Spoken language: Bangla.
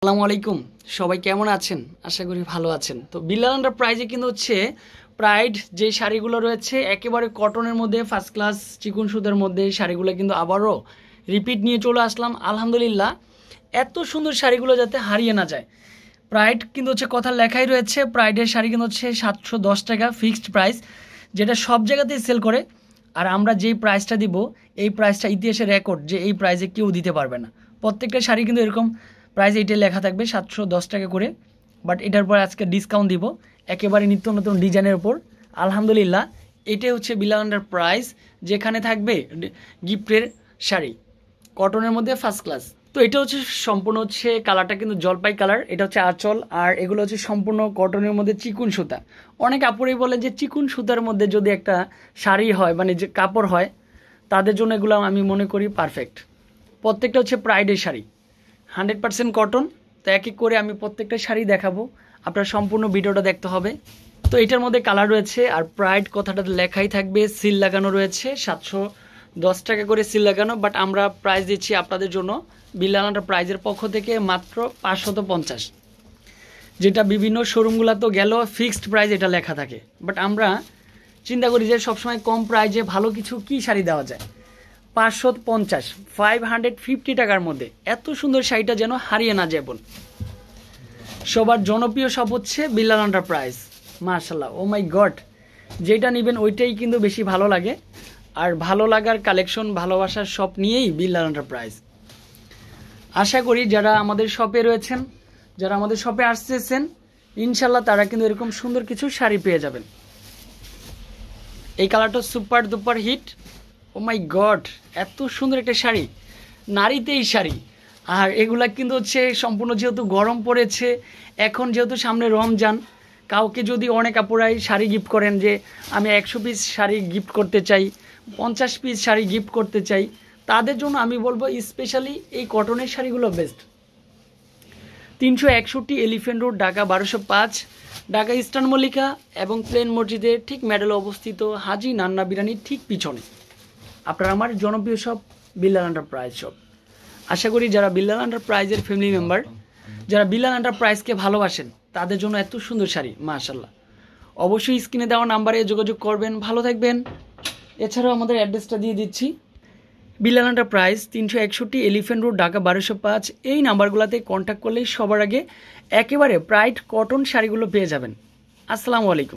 আসসালামু আলাইকুম। সবাই কেমন আছেন? আশা করি ভালো আছেন। তো বিল্লাল এন্টারপ্রাইজে কিন্তু হচ্ছে প্রাইড যে শাড়িগুলো রয়েছে একেবারে কটনের মধ্যে ফার্স্ট ক্লাস চিকন সুতার মধ্যে এই শাড়িগুলো কিন্তু আবারও রিপিট নিয়ে চলে আসলাম আলহামদুলিল্লাহ। এত সুন্দর শাড়িগুলো যাতে হারিয়ে না যায়। প্রাইড কিন্তু হচ্ছে কথা লেখাই রয়েছে, প্রাইডের শাড়ি কিন্তু হচ্ছে 710 টাকা ফিক্সড প্রাইস, যেটা সব জায়গাতেই সেল করে। আর আমরা যেই প্রাইসটা দিব এই প্রাইসটা ইতিহাসে রেকর্ড, যে এই প্রাইসে কেউ দিতে পারবে না। প্রত্যেকটা শাড়ি কিন্তু এরকম প্রাইস এইটাই লেখা থাকবে 710 টাকা করে। বাট এটার পর আজকে ডিসকাউন্ট দিব একেবারে নিত্য নতুন ডিজাইনের উপর। আলহামদুলিল্লাহ, এটাই হচ্ছে বিল্লাল এন্টারপ্রাইজ, যেখানে থাকবে গিফটের শাড়ি কটনের মধ্যে ফার্স্ট ক্লাস। তো এটা হচ্ছে সম্পূর্ণ হচ্ছে কালারটা কিন্তু জলপাই কালার, এটা হচ্ছে আঁচল, আর এগুলো হচ্ছে সম্পূর্ণ কটনের মধ্যে চিকুন সুতা। অনেক আপুরেই বলে যে চিকুন সুতার মধ্যে যদি একটা শাড়ি হয়, মানে যে কাপড় হয়, তাদের জন্য এগুলো আমি মনে করি পারফেক্ট। প্রত্যেকটা হচ্ছে প্রাইডের শাড়ি, 100% কটন। তো এক এক করে আমি প্রত্যেকটা শাড়ি দেখাবো, আপনার সম্পূর্ণ ভিডিওটা দেখতে হবে। তো এটার মধ্যে কালার রয়েছে, আর প্রাইড কথাটাতে লেখাই থাকবে, সিল লাগানো রয়েছে 710 টাকা করে সিল লাগানো। বাট আমরা প্রাইস দিচ্ছি আপনাদের জন্য বিল্লাল এন্টারপ্রাইজের পক্ষ থেকে মাত্র 550, যেটা বিভিন্ন শোরুমগুলো তো গেল ফিক্সড প্রাইস এটা লেখা থাকে। বাট আমরা চিন্তা করি যে সবসময় কম প্রাইজে ভালো কিছু কি শাড়ি দেওয়া যায়। 550, 550 টাকার মধ্যে এত সুন্দর শাড়িটা যেন হারিয়ে না যায় বোন। সবার জনপ্রিয় সব হচ্ছে বিল্লাল এন্টারপ্রাইজ। মাশাল্লাহ, ও মাই গড, যেটা নেবেন ওইটাই কিন্তু বেশি ভালো লাগে। আর ভালো লাগার কালেকশন, ভালোবাসার সব নিয়েই বিল্লাল এন্টারপ্রাইজ। আশা করি যারা আমাদের শপে রয়েছেন, যারা আমাদের শপে আসতেছেন, ইনশাল্লাহ তারা কিন্তু এরকম সুন্দর কিছু শাড়ি পেয়ে যাবেন। এই কালারটা সুপার দুপার হিট। ও মাই গড, এত সুন্দর একটা শাড়ি, নারীতেই শাড়ি। আর এগুলা কিন্তু হচ্ছে সম্পূর্ণ, যেহেতু গরম পড়েছে এখন, যেহেতু সামনে রমজান, কাউকে যদি অনেক আপুরাই শাড়ি গিফট করেন যে আমি 100 পিস শাড়ি গিফট করতে চাই, 50 পিস শাড়ি গিফট করতে চাই, তাদের জন্য আমি বলবো স্পেশালি এই কটনের শাড়িগুলো best. 361 elephant road, Dhaka 1205, Dhaka eastern Mallika এবং প্লেন মসজিদের ঠিক মেডেলে অবস্থিত হাজি নান্না বিরিয়ানির ঠিক পিছনে আপনার আমার জনপ্রিয় শপ বিল্লাল এন্টারপ্রাইজ শপ। আশা করি যারা বিল্লাল এন্টারপ্রাইজের ফ্যামিলি মেম্বার, যারা বিল্লাল এন্টারপ্রাইজকে ভালোবাসেন, তাদের জন্য এত সুন্দর শাড়ি মাশাল্লাহ। অবশ্যই স্ক্রিনে দেওয়া নাম্বারে যোগাযোগ করবেন। ভালো থাকবেন। এছাড়াও আমাদের অ্যাড্রেসটা দিয়ে দিচ্ছি, Billal enterprise 361 elephant road, Dhaka 1205। এই নাম্বারগুলোতে কন্ট্যাক্ট করলেই সবার আগে একেবারে প্রাইড কটন শাড়িগুলো পেয়ে যাবেন। আসসালামু আলাইকুম।